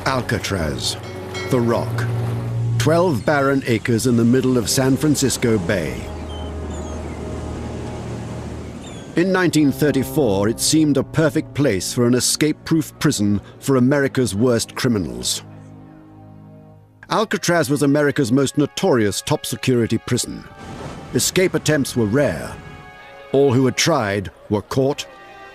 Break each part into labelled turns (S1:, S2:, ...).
S1: Alcatraz, the Rock. 12 barren acres in the middle of San Francisco Bay. In 1934, it seemed a perfect place for an escape-proof prison for America's worst criminals. Alcatraz was America's most notorious top-security prison. Escape attempts were rare. All who had tried were caught,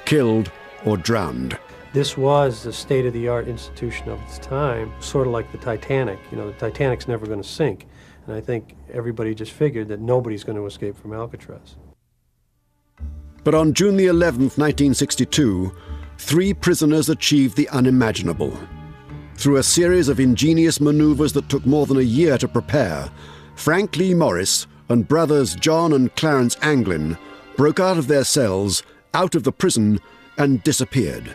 S1: killed, or drowned.
S2: This was the state-of-the-art institution of its time, sort of like the Titanic. You know, the Titanic's never going to sink. And I think everybody just figured that nobody's going to escape from Alcatraz.
S1: But on June the 11th, 1962, 3 prisoners achieved the unimaginable. Through a series of ingenious maneuvers that took more than a year to prepare, Frank Lee Morris and brothers John and Clarence Anglin broke out of their cells, out of the prison, and disappeared,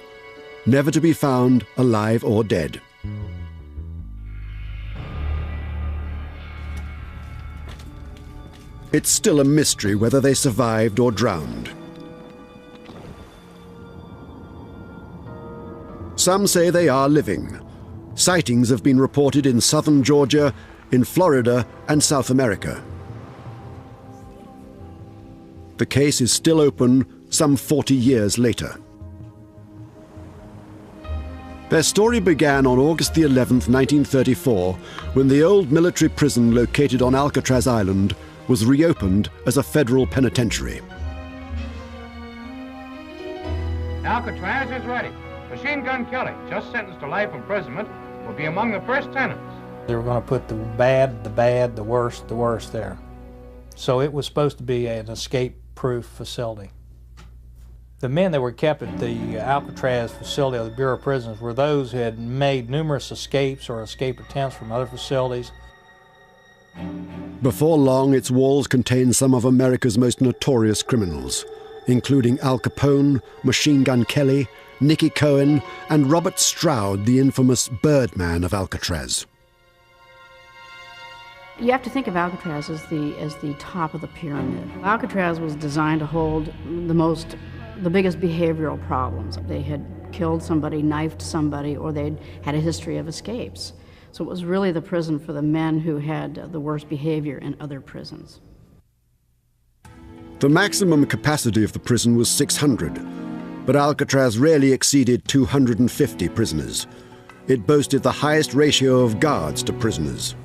S1: never to be found alive or dead. It's still a mystery whether they survived or drowned. Some say they are living. Sightings have been reported in southern Georgia, in Florida, and South America. The case is still open some 40 years later. Their story began on August the 11th, 1934, when the old military prison located on Alcatraz Island was reopened as a federal penitentiary.
S3: Alcatraz is ready. Machine Gun Kelly, just sentenced to life imprisonment, will be among the first tenants.
S4: They were going to put the bad, the worst there. So it was supposed to be an escape-proof facility. The men that were kept at the Alcatraz facility of the Bureau of Prisons were those who had made numerous escapes or escape attempts from other facilities.
S1: Before long, its walls contained some of America's most notorious criminals, including Al Capone, Machine Gun Kelly, Nicky Cohen, and Robert Stroud, the infamous Birdman of Alcatraz.
S5: You have to think of Alcatraz as the top of the pyramid. Alcatraz was designed to hold the biggest behavioral problems. They had killed somebody, knifed somebody, or they'd had a history of escapes. So it was really the prison for the men who had the worst behavior in other prisons.
S1: The maximum capacity of the prison was 600, but Alcatraz rarely exceeded 250 prisoners. It boasted the highest ratio of guards to prisoners.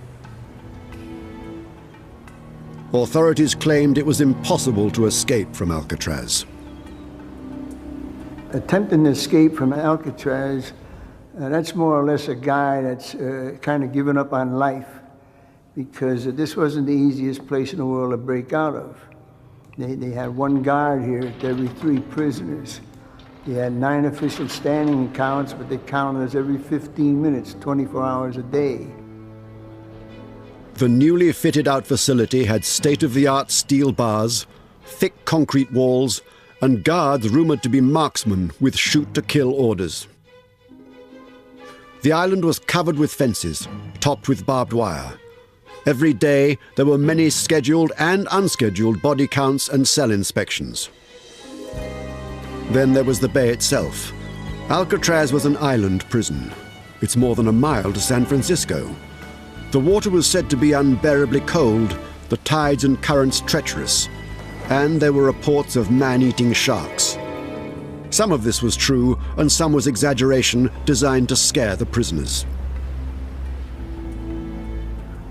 S1: Authorities claimed it was impossible to escape from Alcatraz.
S6: Attempting to escape from Alcatraz, that's more or less a guy that's kind of given up on life, because this wasn't the easiest place in the world to break out of. They had one guard here to every 3 prisoners. They had 9 official standing accounts, but they counted us every 15 minutes, 24 hours a day.
S1: The newly fitted-out facility had state-of-the-art steel bars, thick concrete walls, and guards rumored to be marksmen with shoot-to-kill orders. The island was covered with fences, topped with barbed wire. Every day, there were many scheduled and unscheduled body counts and cell inspections. Then there was the bay itself. Alcatraz was an island prison. It's more than a mile to San Francisco. The water was said to be unbearably cold, the tides and currents treacherous, and there were reports of man-eating sharks. Some of this was true, and some was exaggeration designed to scare the prisoners.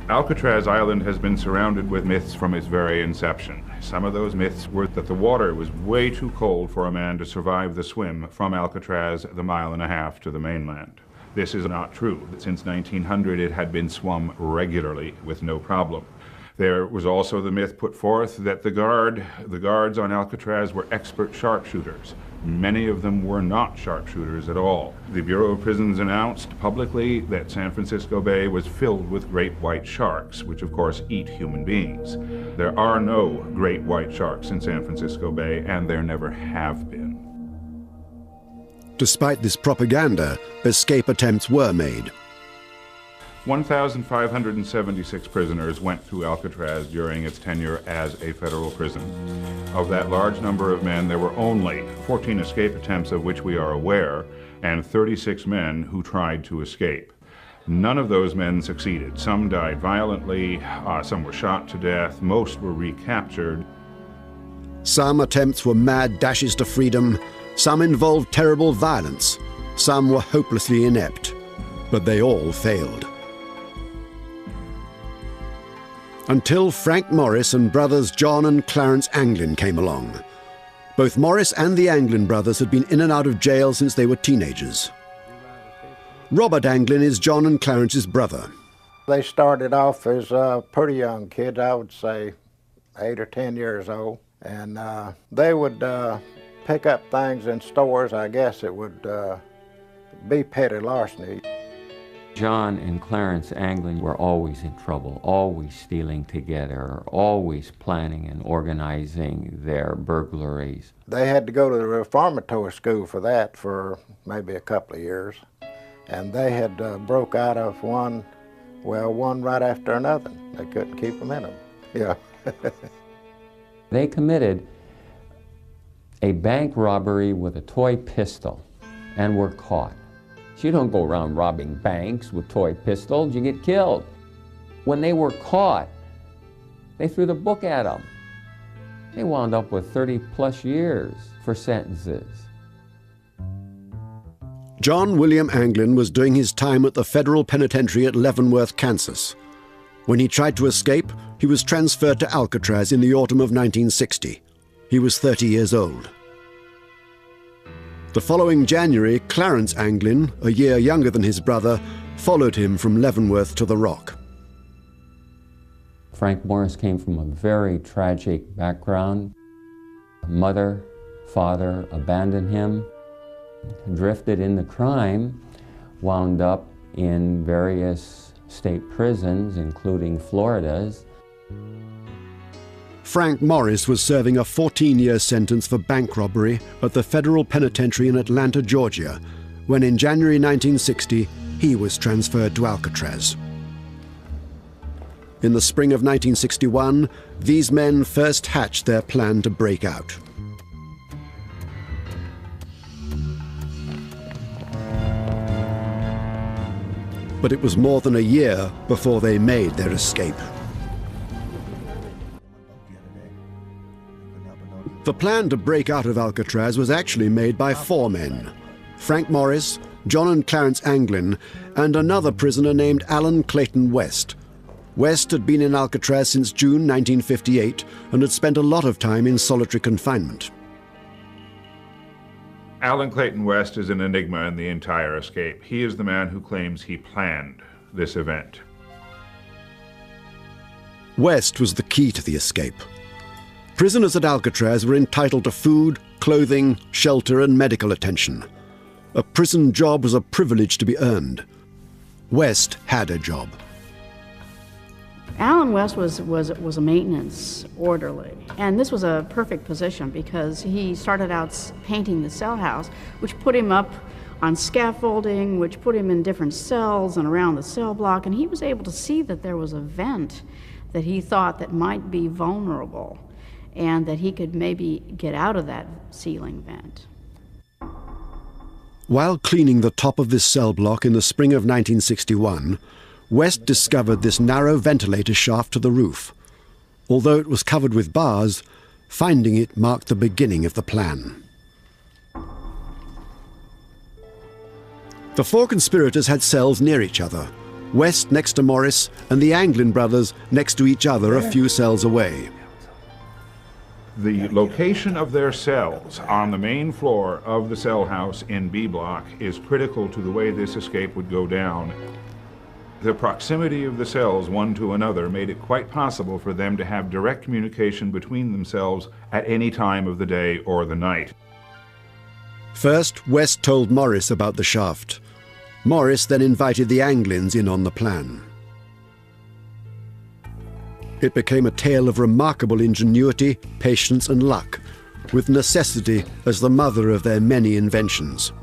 S7: Alcatraz Island has been surrounded with myths from its very inception. Some of those myths were that the water was way too cold for a man to survive the swim from Alcatraz the 1.5 miles to the mainland. This is not true. Since 1900, it had been swum regularly with no problem. There was also the myth put forth that the guards on Alcatraz were expert sharpshooters. Many of them were not sharpshooters at all. The Bureau of Prisons announced publicly that San Francisco Bay was filled with great white sharks, which of course eat human beings. There are no great white sharks in San Francisco Bay, and there never have been.
S1: Despite this propaganda, escape attempts were made.
S7: 1,576 prisoners went through Alcatraz during its tenure as a federal prison. Of that large number of men, there were only 14 escape attempts of which we are aware, and 36 men who tried to escape. None of those men succeeded. Some died violently, some were shot to death, most were recaptured.
S1: Some attempts were mad dashes to freedom, some involved terrible violence, some were hopelessly inept, but they all failed. Until Frank Morris and brothers John and Clarence Anglin came along. Both Morris and the Anglin brothers had been in and out of jail since they were teenagers. Robert Anglin is John and Clarence's brother.
S8: They started off as pretty young kids, I would say 8 or 10 years old. And they would pick up things in stores. I guess it would be petty larceny.
S9: John and Clarence Anglin were always in trouble, always stealing together, always planning and organizing their burglaries.
S8: They had to go to the reformatory school for that for maybe a couple of years. And they had broke out of one right after another. They couldn't keep them in them. Yeah.
S9: They committed a bank robbery with a toy pistol and were caught. You don't go around robbing banks with toy pistols, you get killed. When they were caught, they threw the book at them. They wound up with 30+ years for sentences.
S1: John William Anglin was doing his time at the federal penitentiary at Leavenworth, Kansas. When he tried to escape, he was transferred to Alcatraz in the autumn of 1960. He was 30 years old. The following January, Clarence Anglin, a year younger than his brother, followed him from Leavenworth to the Rock.
S9: Frank Morris came from a very tragic background. Mother, father abandoned him, drifted into crime, wound up in various state prisons, including Florida's.
S1: Frank Morris was serving a 14-year sentence for bank robbery at the federal penitentiary in Atlanta, Georgia, when in January 1960, he was transferred to Alcatraz. In the spring of 1961, these men first hatched their plan to break out. But it was more than a year before they made their escape. The plan to break out of Alcatraz was actually made by 4 men: Frank Morris, John and Clarence Anglin, and another prisoner named Alan Clayton West. West had been in Alcatraz since June 1958 and had spent a lot of time in solitary confinement.
S7: Alan Clayton West is an enigma in the entire escape. He is the man who claims he planned this event.
S1: West was the key to the escape. Prisoners at Alcatraz were entitled to food, clothing, shelter, and medical attention. A prison job was a privilege to be earned. West had a job.
S5: Alan West was a maintenance orderly, and this was a perfect position because he started out painting the cell house, which put him up on scaffolding, which put him in different cells and around the cell block, and he was able to see that there was a vent that he thought that might be vulnerable and that he could maybe get out of that ceiling vent.
S1: While cleaning the top of this cell block in the spring of 1961, West discovered this narrow ventilator shaft to the roof. Although it was covered with bars, finding it marked the beginning of the plan. The 4 conspirators had cells near each other, West next to Morris and the Anglin brothers next to each other a few cells away.
S7: The location of their cells on the main floor of the cell house in B block is critical to the way this escape would go down. The proximity of the cells one to another made it quite possible for them to have direct communication between themselves at any time of the day or the night.
S1: First, West told Morris about the shaft. Morris then invited the Anglins in on the plan. It became a tale of remarkable ingenuity, patience, and luck, with necessity as the mother of their many inventions.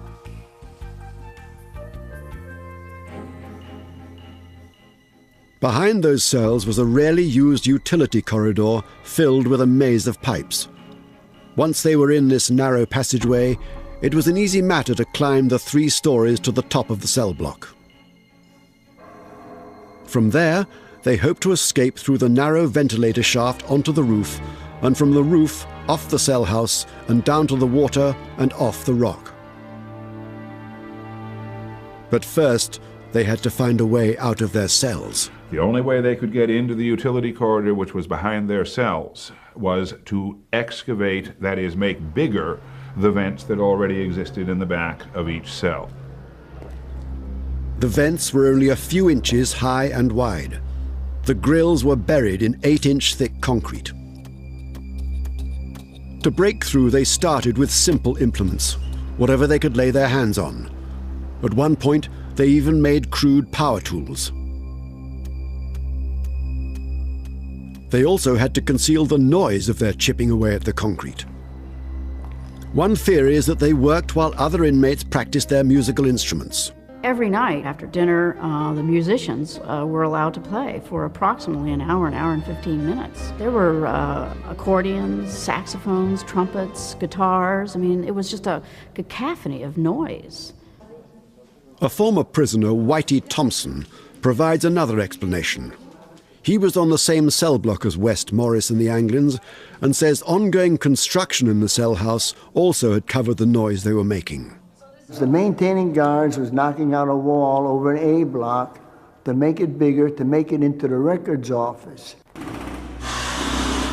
S1: Behind those cells was a rarely used utility corridor filled with a maze of pipes. Once they were in this narrow passageway, it was an easy matter to climb the 3 stories to the top of the cell block. From there, they hoped to escape through the narrow ventilator shaft onto the roof, and from the roof off the cell house and down to the water and off the rock. But first, they had to find a way out of their cells.
S7: The only way they could get into the utility corridor, which was behind their cells, was to excavate, that is, make bigger, the vents that already existed in the back of each cell.
S1: The vents were only a few inches high and wide. The grills were buried in 8-inch thick concrete. To break through, they started with simple implements, whatever they could lay their hands on. At one point, they even made crude power tools. They also had to conceal the noise of their chipping away at the concrete. One theory is that they worked while other inmates practiced their musical instruments.
S5: Every night after dinner, the musicians were allowed to play for approximately an hour and 15 minutes. There were accordions, saxophones, trumpets, guitars. I mean, it was just a cacophony of noise.
S1: A former prisoner, Whitey Thompson, provides another explanation. He was on the same cell block as West, Morris and the Anglins, and says ongoing construction in the cell house also had covered the noise they were making.
S6: The maintaining guards was knocking out a wall over an A block to make it bigger, to make it into the records office.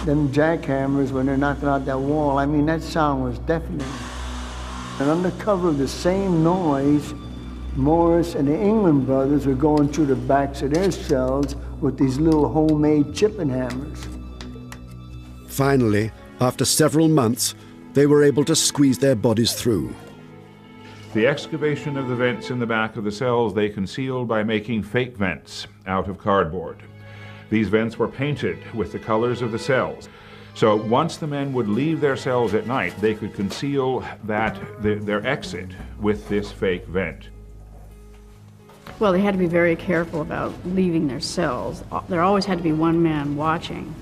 S6: Them jackhammers, when they're knocking out that wall, I mean, that sound was deafening. And under cover of the same noise, Morris and the England brothers were going through the backs of their cells with these little homemade chipping hammers.
S1: Finally, after several months, they were able to squeeze their bodies through.
S7: The excavation of the vents in the back of the cells they concealed by making fake vents out of cardboard. These vents were painted with the colors of the cells. So once the men would leave their cells at night, they could conceal their exit with this fake vent.
S5: Well, they had to be very careful about leaving their cells. There always had to be one man watching.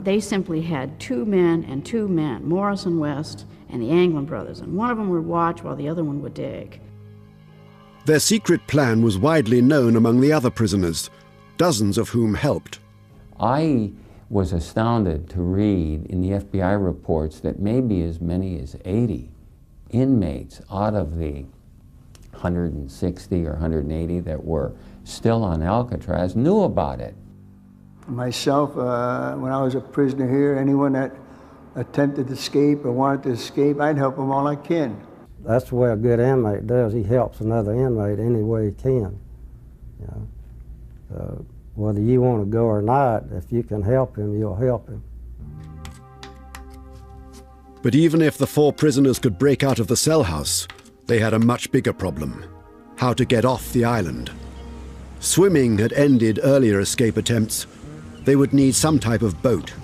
S5: They simply had two men, Morris and West, and the Anglin brothers, and one of them would watch while the other one would dig.
S1: Their secret plan was widely known among the other prisoners, dozens of whom helped.
S9: I was astounded to read in the FBI reports that maybe as many as 80 inmates out of the 160 or 180 that were still on Alcatraz knew about it.
S6: Myself, when I was a prisoner here, anyone that attempted to escape or wanted to escape, I'd help them all I can.
S10: That's the way a good inmate does. He helps another inmate any way he can. You know? Whether you want to go or not, if you can help him, you'll help him.
S1: But even if the 4 prisoners could break out of the cell house, they had a much bigger problem: how to get off the island. Swimming had ended earlier escape attempts. They would need some type of boat.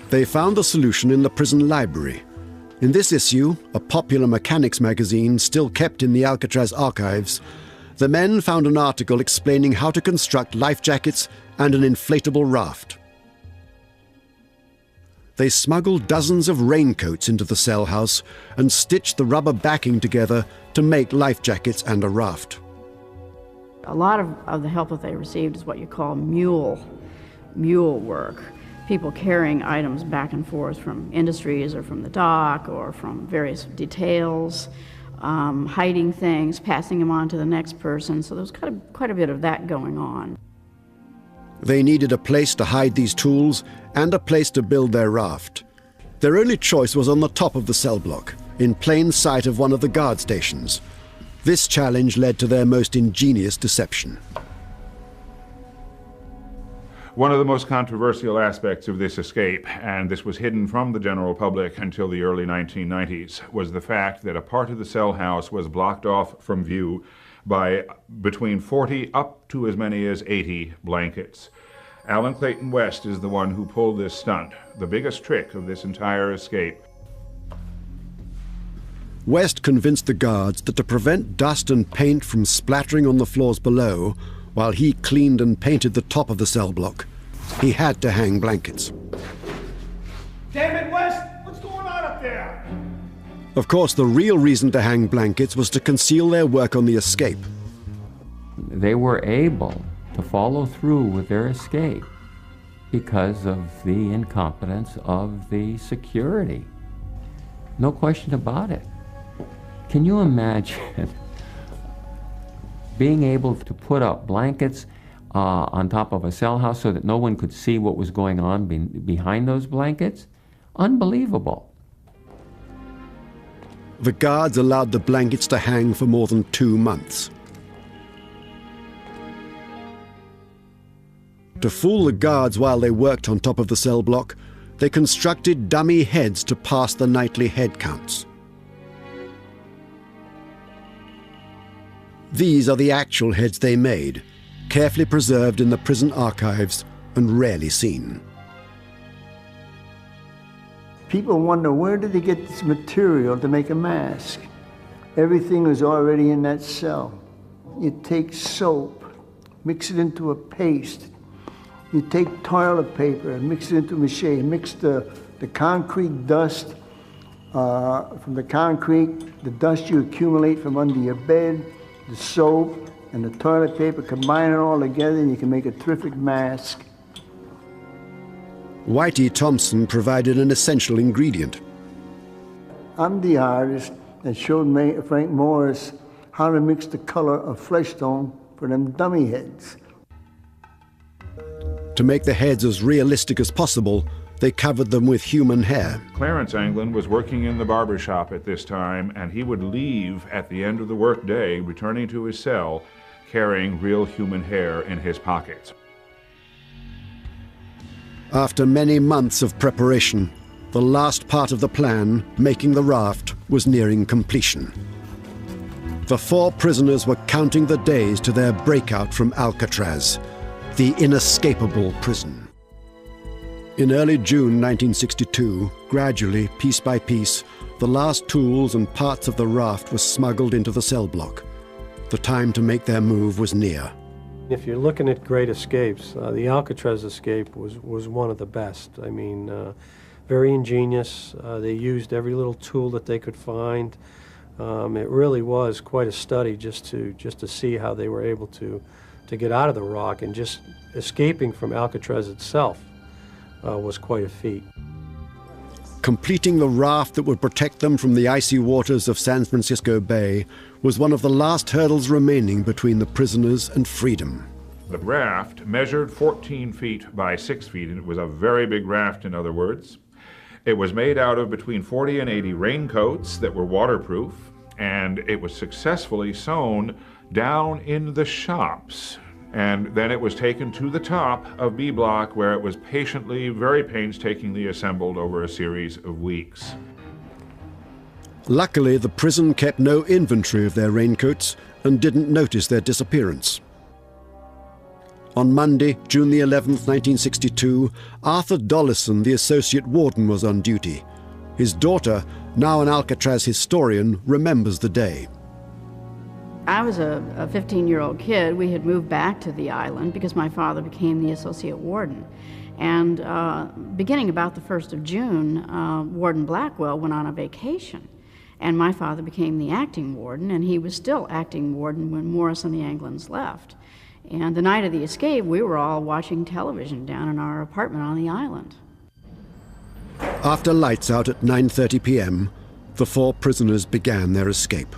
S1: They found the solution in the prison library. In this issue, a popular mechanics magazine still kept in the Alcatraz archives, the men found an article explaining how to construct life jackets and an inflatable raft. They smuggled dozens of raincoats into the cell house and stitched the rubber backing together to make life jackets and a raft.
S5: A lot of the help that they received is what you call mule work. People carrying items back and forth from industries or from the dock or from various details, hiding things, passing them on to the next person. So there was quite a bit of that going on.
S1: They needed a place to hide these tools and a place to build their raft. Their only choice was on the top of the cell block, in plain sight of one of the guard stations. This challenge led to their most ingenious deception.
S7: One of the most controversial aspects of this escape, and this was hidden from the general public until the early 1990s, was the fact that a part of the cell house was blocked off from view by between 40 up to as many as 80 blankets. Alan Clayton West is the one who pulled this stunt, the biggest trick of this entire escape.
S1: West convinced the guards that to prevent dust and paint from splattering on the floors below, while he cleaned and painted the top of the cell block, he had to hang blankets.
S11: Damn it, West!
S1: Of course, the real reason to hang blankets was to conceal their work on the escape.
S9: They were able to follow through with their escape because of the incompetence of the security. No question about it. Can you imagine being able to put up blankets on top of a cell house so that no one could see what was going on behind those blankets? Unbelievable.
S1: The guards allowed the blankets to hang for more than 2 months. To fool the guards while they worked on top of the cell block, they constructed dummy heads to pass the nightly head counts. These are the actual heads they made, carefully preserved in the prison archives and rarely seen.
S6: People wonder, where did they get this material to make a mask? Everything was already in that cell. You take soap, mix it into a paste. You take toilet paper and mix it into mache, mix the concrete dust from the concrete, the dust you accumulate from under your bed, the soap and the toilet paper, combine it all together and you can make a terrific mask.
S1: Whitey Thompson provided an essential ingredient.
S6: I'm the artist that showed Frank Morris how to mix the color of flesh tone for them dummy heads.
S1: To make the heads as realistic as possible, they covered them with human hair.
S7: Clarence Anglin was working in the barber shop at this time, and he would leave at the end of the workday, returning to his cell, carrying real human hair in his pockets.
S1: After many months of preparation, the last part of the plan, making the raft, was nearing completion. The 4 prisoners were counting the days to their breakout from Alcatraz, the inescapable prison. In early June 1962, gradually, piece by piece, the last tools and parts of the raft were smuggled into the cell block. The time to make their move was near.
S2: If you're looking at great escapes, the Alcatraz escape was one of the best. I mean, very ingenious. They used every little tool that they could find. It really was quite a study just to see how they were able to get out of the rock, and just escaping from Alcatraz itself was quite a feat.
S1: Completing the raft that would protect them from the icy waters of San Francisco Bay was one of the last hurdles remaining between the prisoners and freedom.
S7: The raft measured 14 feet by 6 feet, and it was a very big raft, in other words. It was made out of between 40 and 80 raincoats that were waterproof, and it was successfully sewn down in the shops. And then it was taken to the top of B Block, where it was patiently, very painstakingly assembled over a series of weeks.
S1: Luckily, the prison kept no inventory of their raincoats and didn't notice their disappearance. On Monday, June the 11th, 1962, Arthur Dollison, the associate warden, was on duty. His daughter, now an Alcatraz historian, remembers the day.
S5: I was a 15-year-old kid. We had moved back to the island because my father became the associate warden. And beginning about the 1st of June, Warden Blackwell went on a vacation. And my father became the acting warden, and he was still acting warden when Morris and the Anglins left. And the night of the escape, we were all watching television down in our apartment on the island.
S1: After lights out at 9:30 p.m., the 4 prisoners began their escape.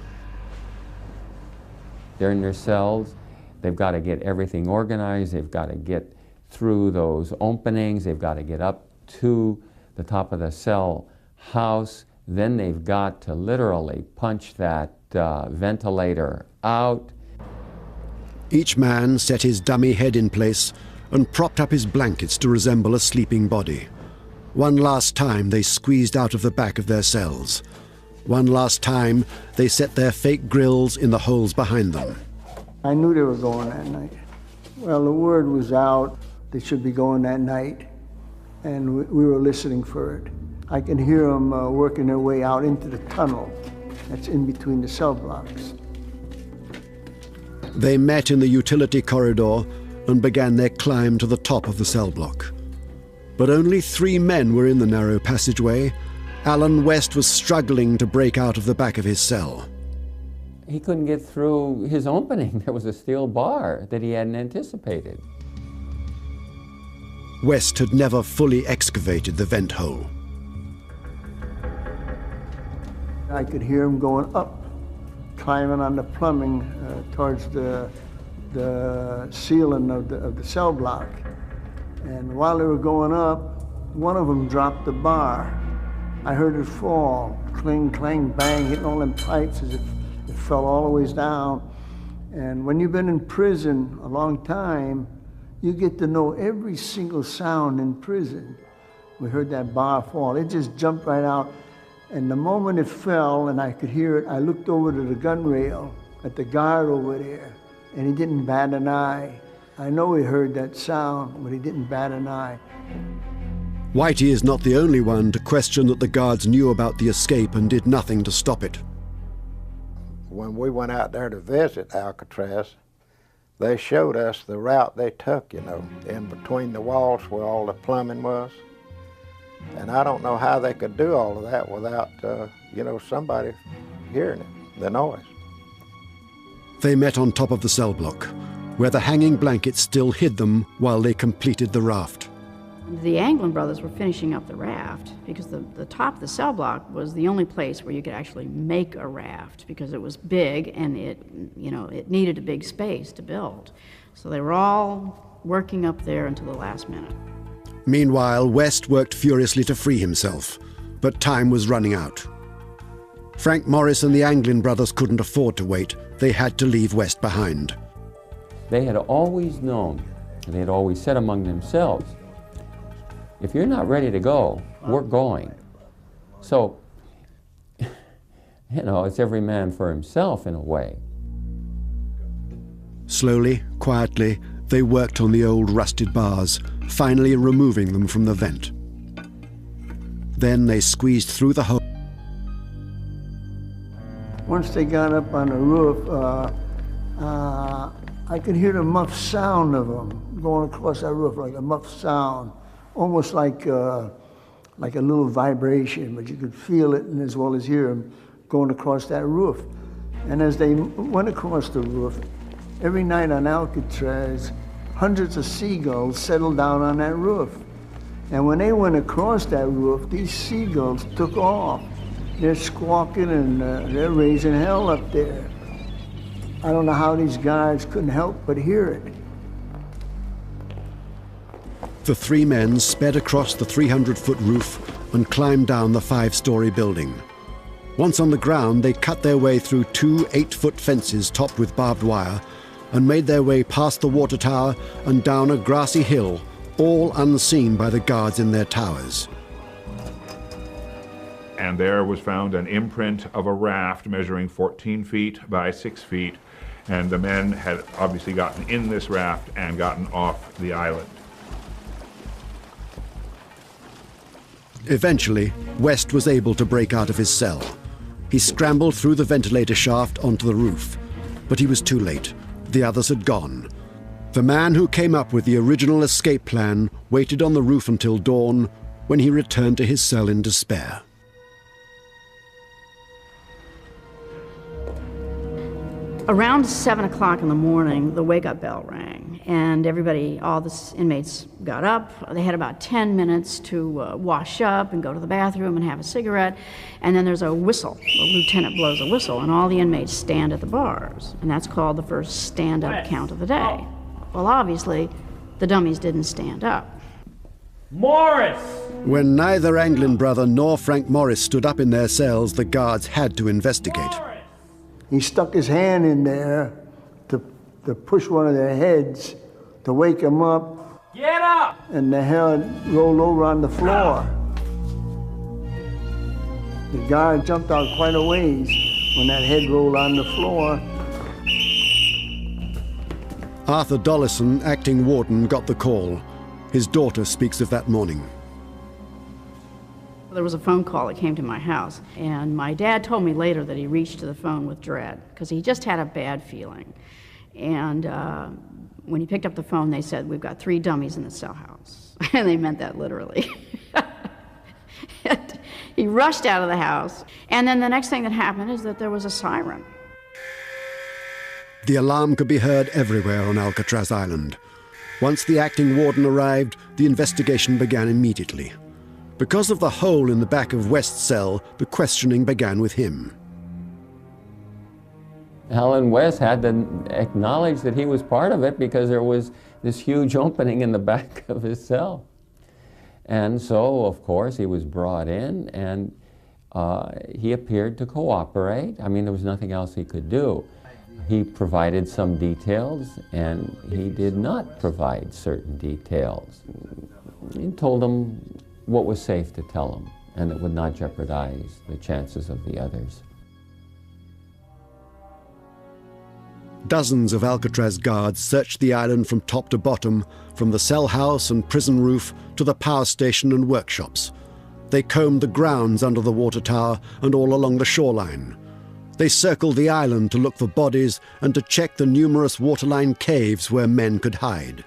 S9: They're in their cells. They've got to get everything organized. They've got to get through those openings. They've got to get up to the top of the cell house. Then they've got to literally punch that ventilator out.
S1: Each man set his dummy head in place and propped up his blankets to resemble a sleeping body. One last time they squeezed out of the back of their cells. One last time they set their fake grills in the holes behind them.
S6: I knew they were going that night. Well, the word was out they should be going that night, and we were listening for it. I can hear them working their way out into the tunnel that's in between the cell blocks.
S1: They met in the utility corridor and began their climb to the top of the cell block. But only 3 men were in the narrow passageway, Alan West was struggling to break out of the back of his cell.
S9: He couldn't get through his opening. There was a steel bar that he hadn't anticipated.
S1: West had never fully excavated the vent hole.
S6: I could hear him going up, climbing on the plumbing towards the ceiling of the cell block. And while they were going up, one of them dropped the bar. I heard it fall, cling, clang, bang, hitting all them pipes as it fell all the ways down. And when you've been in prison a long time, you get to know every single sound in prison. We heard that bar fall. It just jumped right out. And the moment it fell and I could hear it, I looked over to the gun rail at the guard over there, and he didn't bat an eye. I know he heard that sound, but he didn't bat an eye.
S1: Whitey is not the only one to question that the guards knew about the escape and did nothing to stop it.
S8: When we went out there to visit Alcatraz, they showed us the route they took, you know, in between the walls where all the plumbing was. And I don't know how they could do all of that without, you know, somebody hearing it, the noise.
S1: They met on top of the cell block, where the hanging blankets still hid them while they completed the raft.
S5: The Anglin brothers were finishing up the raft because the top of the cell block was the only place where you could actually make a raft because it was big and it needed a big space to build. So they were all working up there until the last minute.
S1: Meanwhile, West worked furiously to free himself, but time was running out. Frank Morris and the Anglin brothers couldn't afford to wait. They had to leave West behind.
S9: They had always known, and they had always said among themselves, if you're not ready to go, we're going. So, you know, it's every man for himself in a way.
S1: Slowly, quietly, they worked on the old rusted bars, finally removing them from the vent. Then they squeezed through the hole.
S6: Once they got up on the roof, I could hear the muffled sound of them going across that roof, like a muffled sound, almost like a little vibration, but you could feel it and as well as hear them going across that roof. And as they went across the roof, every night on Alcatraz, hundreds of seagulls settled down on that roof. And when they went across that roof, these seagulls took off. They're squawking and they're raising hell up there. I don't know how these guards couldn't help but hear it.
S1: The three men sped across the 300-foot roof and climbed down the 5-story building. Once on the ground, they cut their way through 2 8-foot fences topped with barbed wire and made their way past the water tower and down a grassy hill, all unseen by the guards in their towers.
S7: And there was found an imprint of a raft measuring 14 feet by 6 feet, and the men had obviously gotten in this raft and gotten off the island.
S1: Eventually, West was able to break out of his cell. He scrambled through the ventilator shaft onto the roof, but he was too late. The others had gone. The man who came up with the original escape plan waited on the roof until dawn, when he returned to his cell in despair.
S5: Around 7 o'clock in the morning, the wake-up bell rang, and everybody, all the inmates got up. They had about 10 minutes to wash up and go to the bathroom and have a cigarette, and then there's a whistle. The lieutenant blows a whistle, and all the inmates stand at the bars, and that's called the first stand-up count of the day. Well, obviously, the dummies didn't stand up.
S11: Morris!
S1: When neither Anglin brother nor Frank Morris stood up in their cells, the guards had to investigate.
S6: He stuck his hand in there to push one of their heads to wake him up.
S11: Get up!
S6: And the head rolled over on the floor. The guard jumped out quite a ways when that head rolled on the floor.
S1: Arthur Dollison, acting warden, got the call. His daughter speaks of that morning.
S5: There was a phone call that came to my house, and my dad told me later that he reached to the phone with dread because he just had a bad feeling. And when he picked up the phone, they said, "We've got 3 dummies in the cell house." And they meant that literally. He rushed out of the house, and then the next thing that happened is that there was a siren.
S1: The alarm could be heard everywhere on Alcatraz Island. Once the acting warden arrived, the investigation began immediately. Because of the hole in the back of West's cell, the questioning began with him.
S9: Alan West had to acknowledge that he was part of it because there was this huge opening in the back of his cell. And so, of course, he was brought in, and he appeared to cooperate. I mean, there was nothing else he could do. He provided some details, and he did not provide certain details. He told them what was safe to tell them, and that would not jeopardize the chances of the others.
S1: Dozens of Alcatraz guards searched the island from top to bottom, from the cell house and prison roof to the power station and workshops. They combed the grounds under the water tower and all along the shoreline. They circled the island to look for bodies and to check the numerous waterline caves where men could hide.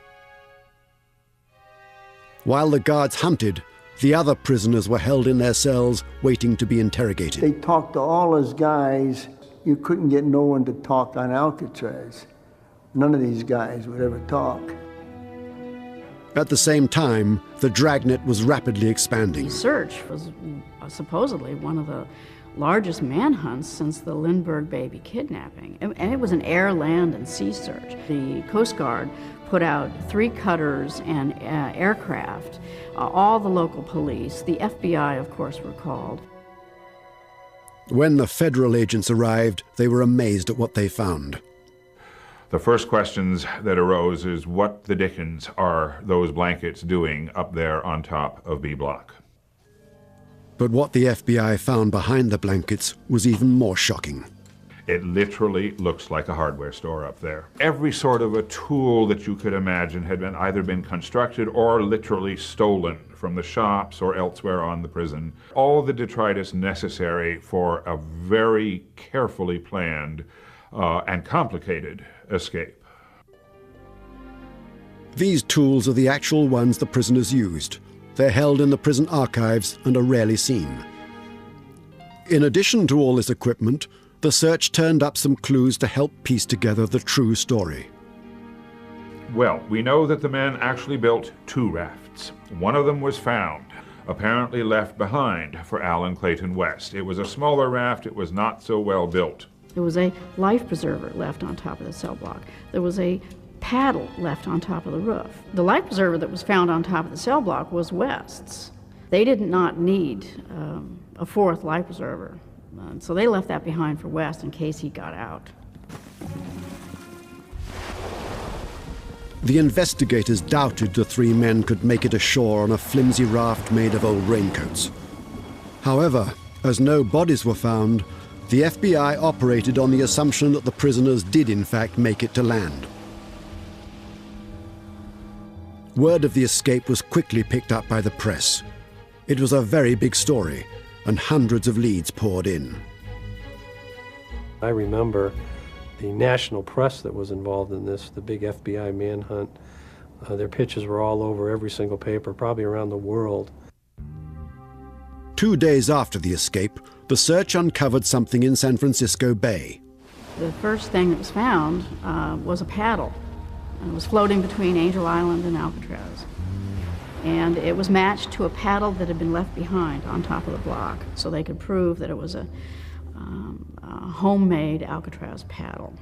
S1: While the guards hunted, the other prisoners were held in their cells waiting to be interrogated.
S6: They talked to all those guys. You couldn't get no one to talk on Alcatraz. None of these guys would ever talk.
S1: At the same time, the dragnet was rapidly expanding.
S5: The search was supposedly one of the largest manhunts since the Lindbergh baby kidnapping. And it was an air, land, and sea search. The Coast Guard put out 3 cutters and aircraft, all the local police, the FBI, of course, were called.
S1: When the federal agents arrived, they were amazed at what they found.
S7: The first questions that arose is, what the dickens are those blankets doing up there on top of B Block?
S1: But what the FBI found behind the blankets was even more shocking.
S7: It literally looks like a hardware store up there. Every sort of a tool that you could imagine had either been constructed or literally stolen from the shops or elsewhere on the prison. All the detritus necessary for a very carefully planned and complicated escape.
S1: These tools are the actual ones the prisoners used. They're held in the prison archives and are rarely seen. In addition to all this equipment, the search turned up some clues to help piece together the true story.
S7: Well, we know that the men actually built 2 rafts. One of them was found, apparently left behind for Alan Clayton West. It was a smaller raft. It was not so well built.
S5: There was a life preserver left on top of the cell block. There was a paddle left on top of the roof. The life preserver that was found on top of the cell block was West's. They did not need a 4th life preserver. So they left that behind for West in case he got out.
S1: The investigators doubted the 3 men could make it ashore on a flimsy raft made of old raincoats. However, as no bodies were found, the FBI operated on the assumption that the prisoners did in fact make it to land. Word of the escape was quickly picked up by the press. It was a very big story, and hundreds of leads poured in.
S2: I remember the national press that was involved in this, the big FBI manhunt. Their pictures were all over every single paper, probably around the world.
S1: 2 days after the escape, the search uncovered something in San Francisco Bay.
S5: The first thing that was found was a paddle. It was floating between Angel Island and Alcatraz. And it was matched to a paddle that had been left behind on top of the block, so they could prove that it was a homemade Alcatraz paddle.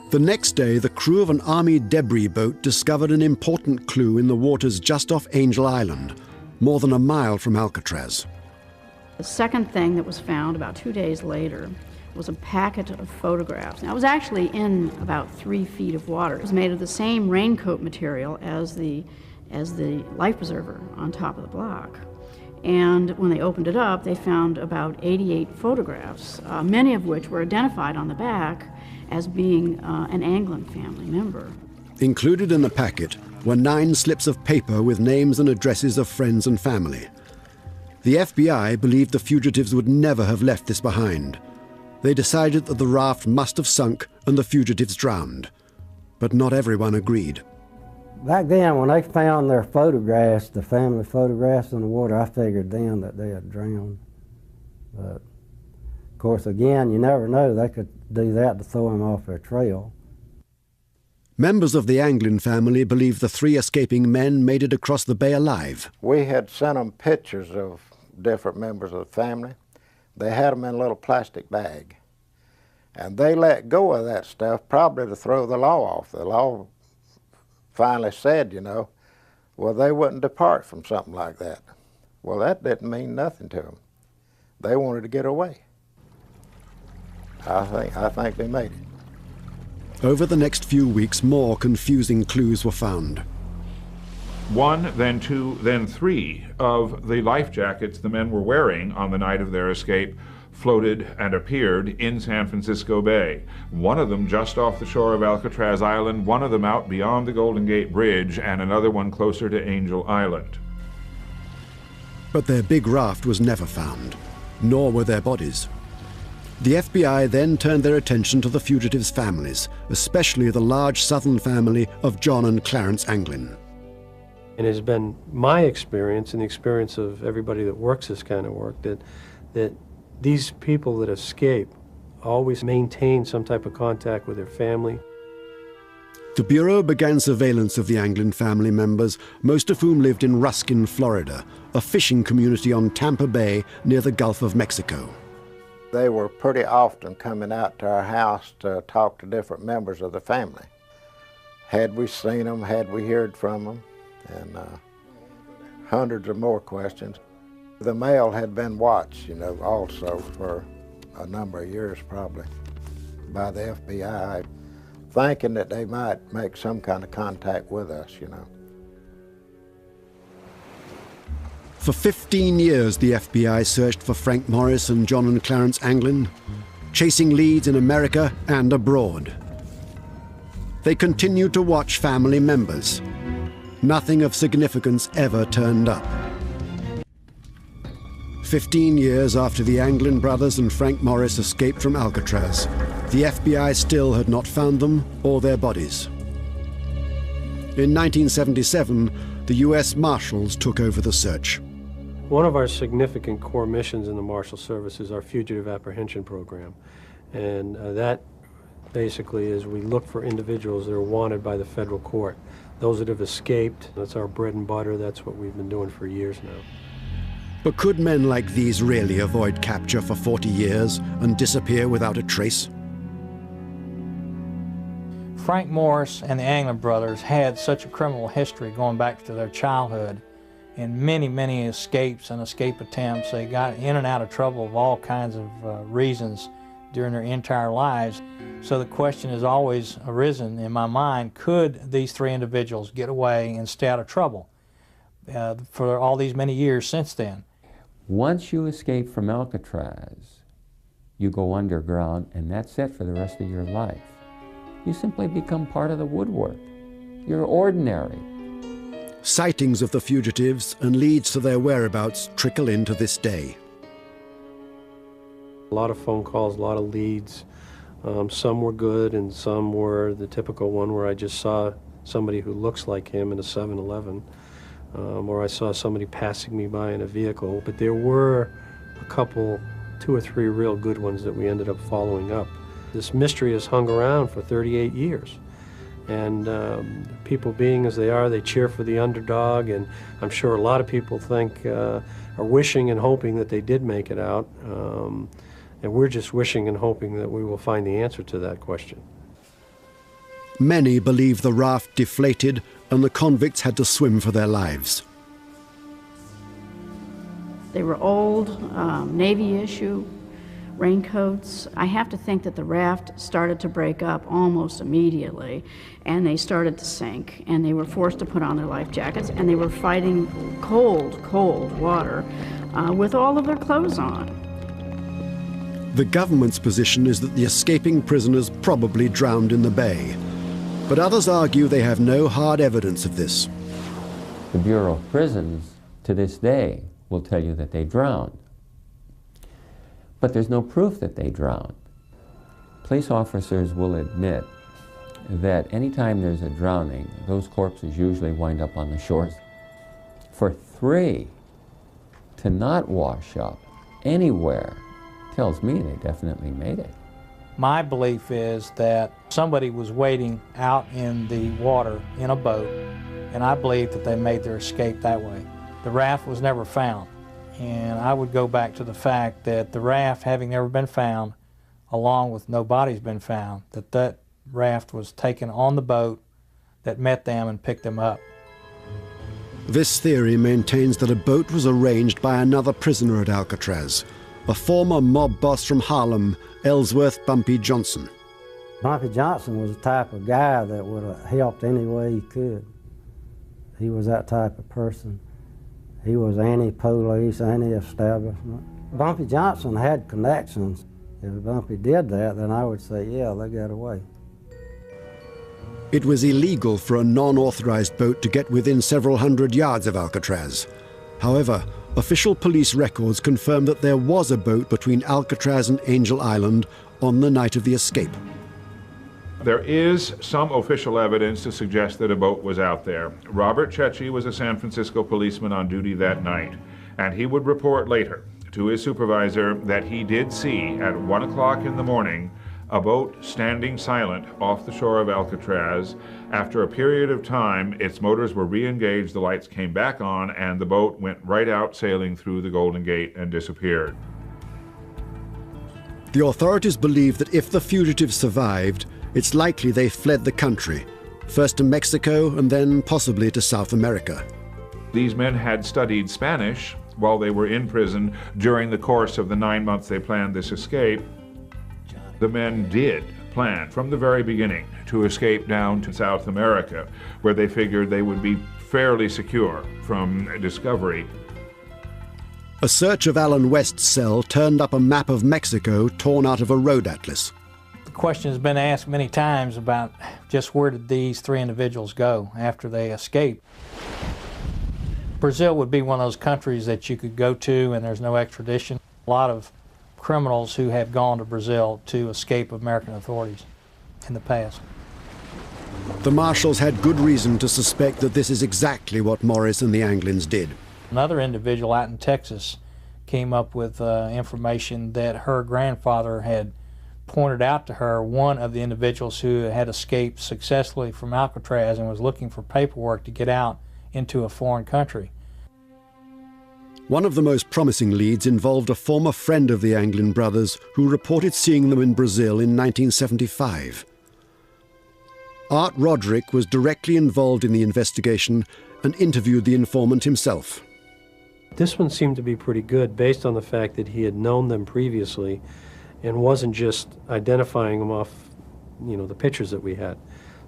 S1: The next day, the crew of an Army debris boat discovered an important clue in the waters just off Angel Island, more than a mile from Alcatraz.
S5: The second thing that was found about 2 days later was a packet of photographs. Now, it was actually in about 3 feet of water. It was made of the same raincoat material as the life preserver on top of the block. And when they opened it up, they found about 88 photographs, many of which were identified on the back as being an Anglin family member.
S1: Included in the packet were 9 slips of paper with names and addresses of friends and family. The FBI believed the fugitives would never have left this behind. They decided that the raft must have sunk and the fugitives drowned. But not everyone agreed.
S10: Back then, when they found their photographs, the family photographs in the water, I figured then that they had drowned. But, of course, again, you never know. They could do that to throw them off their trail.
S1: Members of the Anglin family believe the 3 escaping men made it across the bay alive.
S8: We had sent them pictures of different members of the family. They had them in a little plastic bag. And they let go of that stuff probably to throw the law off. The law finally said, you know, well, they wouldn't depart from something like that. Well, that didn't mean nothing to them. They wanted to get away. I think they made it.
S1: Over the next few weeks, more confusing clues were found.
S7: 1, then 2, then 3 of the life jackets the men were wearing on the night of their escape floated and appeared in San Francisco Bay. One of them just off the shore of Alcatraz Island, one of them out beyond the Golden Gate Bridge, and another one closer to Angel Island.
S1: But their big raft was never found, nor were their bodies. The FBI then turned their attention to the fugitives' families, especially the large southern family of John and Clarence Anglin.
S2: It has been my experience and the experience of everybody that works this kind of work that these people that escape always maintain some type of contact with their family.
S1: The Bureau began surveillance of the Anglin family members, most of whom lived in Ruskin, Florida, a fishing community on Tampa Bay near the Gulf of Mexico.
S8: They were pretty often coming out to our house to talk to different members of the family. Had we seen them, had we heard from them, and hundreds of more questions. The mail had been watched, you know, also for a number of years probably by the FBI, thinking that they might make some kind of contact with us, you know.
S1: For 15 years, the FBI searched for Frank Morris and John and Clarence Anglin, chasing leads in America and abroad. They continued to watch family members. Nothing of significance ever turned up. 15 years after the Anglin brothers and Frank Morris escaped from Alcatraz, the FBI still had not found them or their bodies. In 1977, the U.S. Marshals took over the search.
S2: One of our significant core missions in the Marshal Service is our Fugitive Apprehension Program. And that basically is we look for individuals that are wanted by the federal court. Those that have escaped, that's our bread and butter. That's what we've been doing for years now.
S1: But could men like these really avoid capture for 40 years and disappear without a trace?
S4: Frank Morris and the Anglin brothers had such a criminal history going back to their childhood, and many, many escapes and escape attempts. They got in and out of trouble of all kinds of reasons during their entire lives. So the question has always arisen in my mind, could these 3 individuals get away and stay out of trouble for all these many years since then?
S9: Once you escape from Alcatraz, you go underground, and that's it for the rest of your life. You simply become part of the woodwork. You're ordinary.
S1: Sightings of the fugitives and leads to their whereabouts trickle in to this day.
S2: A lot of phone calls, a lot of leads. Some were good and some were the typical one where I just saw somebody who looks like him in a 7-Eleven, or I saw somebody passing me by in a vehicle. But there were a couple, 2 or 3 real good ones that we ended up following up. This mystery has hung around for 38 years. And people being as they are, they cheer for the underdog, and I'm sure a lot of people think, are wishing and hoping that they did make it out. And we're just wishing and hoping that we will find the answer to that question.
S1: Many believe the raft deflated and the convicts had to swim for their lives.
S5: They were old, Navy issue raincoats. I have to think that the raft started to break up almost immediately, and they started to sink, and they were forced to put on their life jackets, and they were fighting cold, cold water with all of their clothes on.
S1: The government's position is that the escaping prisoners probably drowned in the bay, but others argue they have no hard evidence of this.
S9: The Bureau of Prisons, to this day, will tell you that they drowned. But there's no proof that they drowned. Police officers will admit that anytime there's a drowning, those corpses usually wind up on the shores. For 3 to not wash up anywhere tells me they definitely made it.
S4: My belief is that somebody was waiting out in the water in a boat, and I believe that they made their escape that way. The raft was never found, and I would go back to the fact that the raft having never been found, along with no bodies been found, that raft was taken on the boat that met them and picked them up.
S1: This theory maintains that a boat was arranged by another prisoner at Alcatraz, a former mob boss from Harlem, Ellsworth Bumpy Johnson.
S10: Bumpy Johnson was the type of guy that would have helped any way he could. He was that type of person. He was anti-police, anti-establishment. Bumpy Johnson had connections. If Bumpy did that, then I would say, yeah, they got away.
S1: It was illegal for a non-authorized boat to get within several hundred yards of Alcatraz. However, official police records confirm that there was a boat between Alcatraz and Angel Island on the night of the escape.
S7: There is some official evidence to suggest that a boat was out there. Robert Cecchi was a San Francisco policeman on duty that night, and he would report later to his supervisor that he did see at 1 o'clock in the morning a boat standing silent off the shore of Alcatraz. After a period of time, its motors were re-engaged, the lights came back on, and the boat went right out sailing through the Golden Gate and disappeared.
S1: The authorities believe that if the fugitives survived, it's likely they fled the country, first to Mexico and then possibly to South America.
S7: These men had studied Spanish while they were in prison during the course of the 9 months they planned this escape. The men did plan from the very beginning to escape down to South America, where they figured they would be fairly secure from discovery.
S1: A search of Alan West's cell turned up a map of Mexico torn out of a road atlas.
S4: The question has been asked many times about just where did these 3 individuals go after they escaped. Brazil would be one of those countries that you could go to and there's no extradition. A lot of criminals who have gone to Brazil to escape American authorities in the past.
S1: The marshals had good reason to suspect that this is exactly what Morris and the Anglins did.
S4: Another individual out in Texas came up with information that her grandfather had pointed out to her one of the individuals who had escaped successfully from Alcatraz and was looking for paperwork to get out into a foreign country.
S1: One of the most promising leads involved a former friend of the Anglin brothers who reported seeing them in Brazil in 1975. Art Roderick was directly involved in the investigation and interviewed the informant himself.
S2: This one seemed to be pretty good based on the fact that he had known them previously and wasn't just identifying them off, the pictures that we had.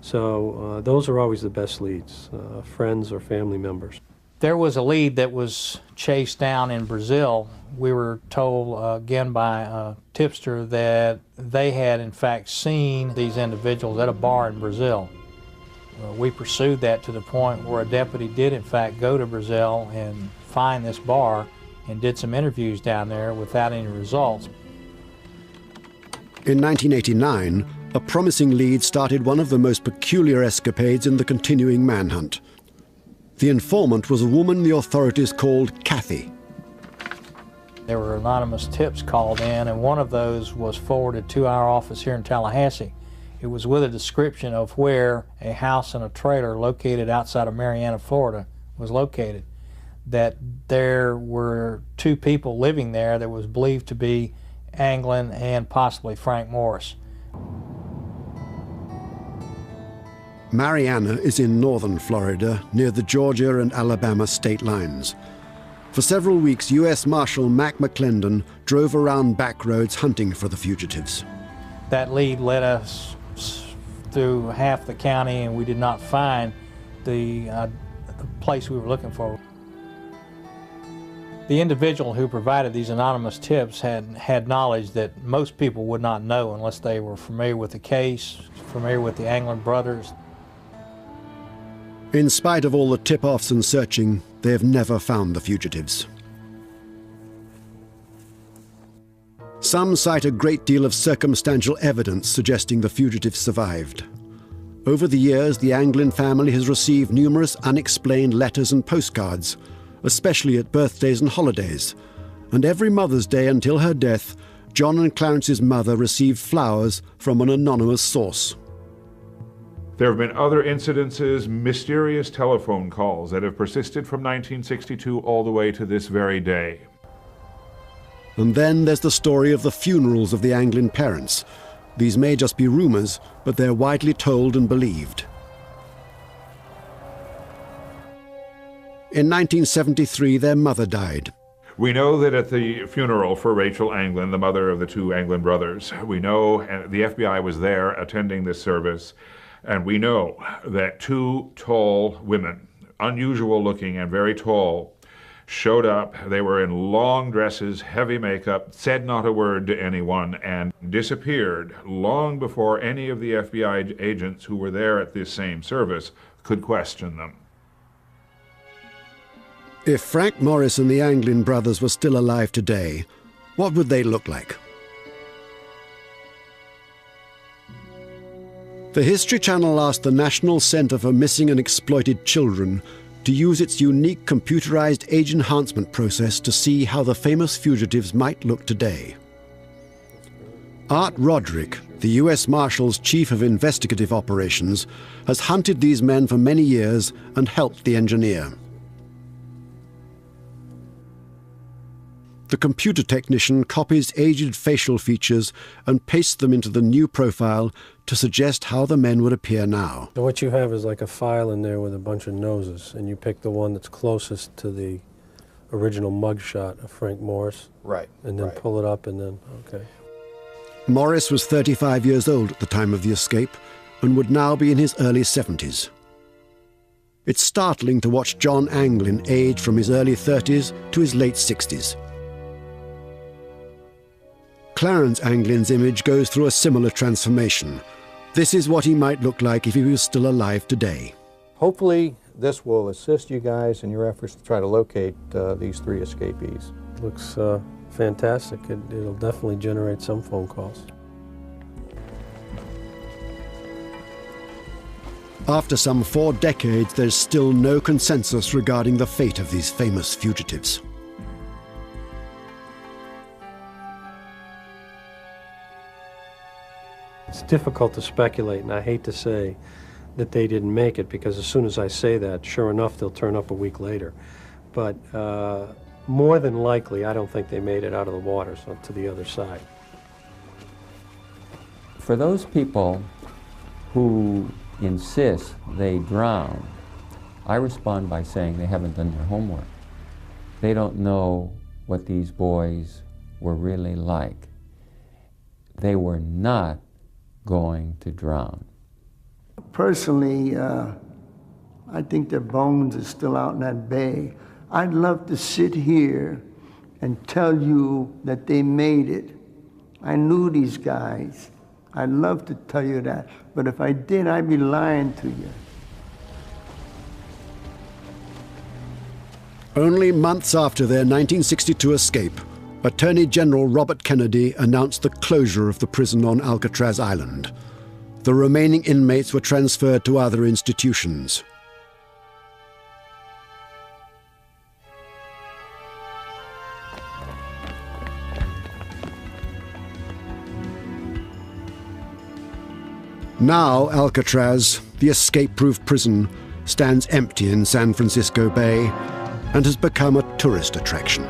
S2: So those are always the best leads, friends or family members.
S4: There was a lead that was chased down in Brazil. We were told again by a tipster that they had in fact seen these individuals at a bar in Brazil. We pursued that to the point where a deputy did in fact go to Brazil and find this bar and did some interviews down there without any results.
S1: In 1989, a promising lead started one of the most peculiar escapades in the continuing manhunt. The informant was a woman the authorities called Kathy.
S4: There were anonymous tips called in, and one of those was forwarded to our office here in Tallahassee. It was with a description of where a house and a trailer located outside of Marianna, Florida, was located. That there were 2 people living there that was believed to be Anglin and possibly Frank Morris.
S1: Marianna is in northern Florida, near the Georgia and Alabama state lines. For several weeks, U.S. Marshal Mac McClendon drove around back roads hunting for the fugitives.
S4: That lead led us through half the county, and we did not find the place we were looking for. The individual who provided these anonymous tips had knowledge that most people would not know unless they were familiar with the case, familiar with the Anglin brothers.
S1: In spite of all the tip-offs and searching, they have never found the fugitives. Some cite a great deal of circumstantial evidence suggesting the fugitives survived. Over the years, the Anglin family has received numerous unexplained letters and postcards, especially at birthdays and holidays. And every Mother's Day until her death, John and Clarence's mother received flowers from an anonymous source.
S7: There have been other incidences, mysterious telephone calls that have persisted from 1962 all the way to this very day.
S1: And then there's the story of the funerals of the Anglin parents. These may just be rumors, but they're widely told and believed. In 1973, their mother died.
S7: We know that at the funeral for Rachel Anglin, the mother of the two Anglin brothers, we know the FBI was there attending this service, and we know that two tall women, unusual looking and very tall, showed up. They were in long dresses, heavy makeup, said not a word to anyone, and disappeared long before any of the FBI agents who were there at this same service could question them.
S1: If Frank Morris and the Anglin brothers were still alive today, what would they look like? The History Channel asked the National Center for Missing and Exploited Children to use its unique computerized age enhancement process to see how the famous fugitives might look today. Art Roderick, the U.S. Marshal's Chief of Investigative Operations, has hunted these men for many years and helped the engineer. The computer technician copies aged facial features and pastes them into the new profile to suggest how the men would appear now.
S2: So what you have is like a file in there with a bunch of noses, and you pick the one that's closest to the original mugshot of Frank Morris.
S4: Right.
S2: And then pull it up and then, okay.
S1: Morris was 35 years old at the time of the escape and would now be in his early 70s. It's startling to watch John Anglin age from his early 30s to his late 60s. Clarence Anglin's image goes through a similar transformation. This is what he might look like if he was still alive today.
S12: Hopefully, this will assist you guys in your efforts to try to locate these three escapees.
S2: Looks fantastic. It'll definitely generate some phone calls.
S1: After some 4 decades, there's still no consensus regarding the fate of these famous fugitives.
S2: It's difficult to speculate, and I hate to say that they didn't make it, because as soon as I say that, sure enough, they'll turn up a week later. But more than likely, I don't think they made it out of the water, so to the other side.
S9: For those people who insist they drown, I respond by saying they haven't done their homework. They don't know what these boys were really like. They were not going to drown.
S6: Personally, I think their bones are still out in that bay. I'd love to sit here and tell you that they made it. I knew these guys. I'd love to tell you that, but if I did, I'd be lying to you.
S1: Only months after their 1962 escape, Attorney General Robert Kennedy announced the closure of the prison on Alcatraz Island. The remaining inmates were transferred to other institutions. Now Alcatraz, the escape-proof prison, stands empty in San Francisco Bay and has become a tourist attraction.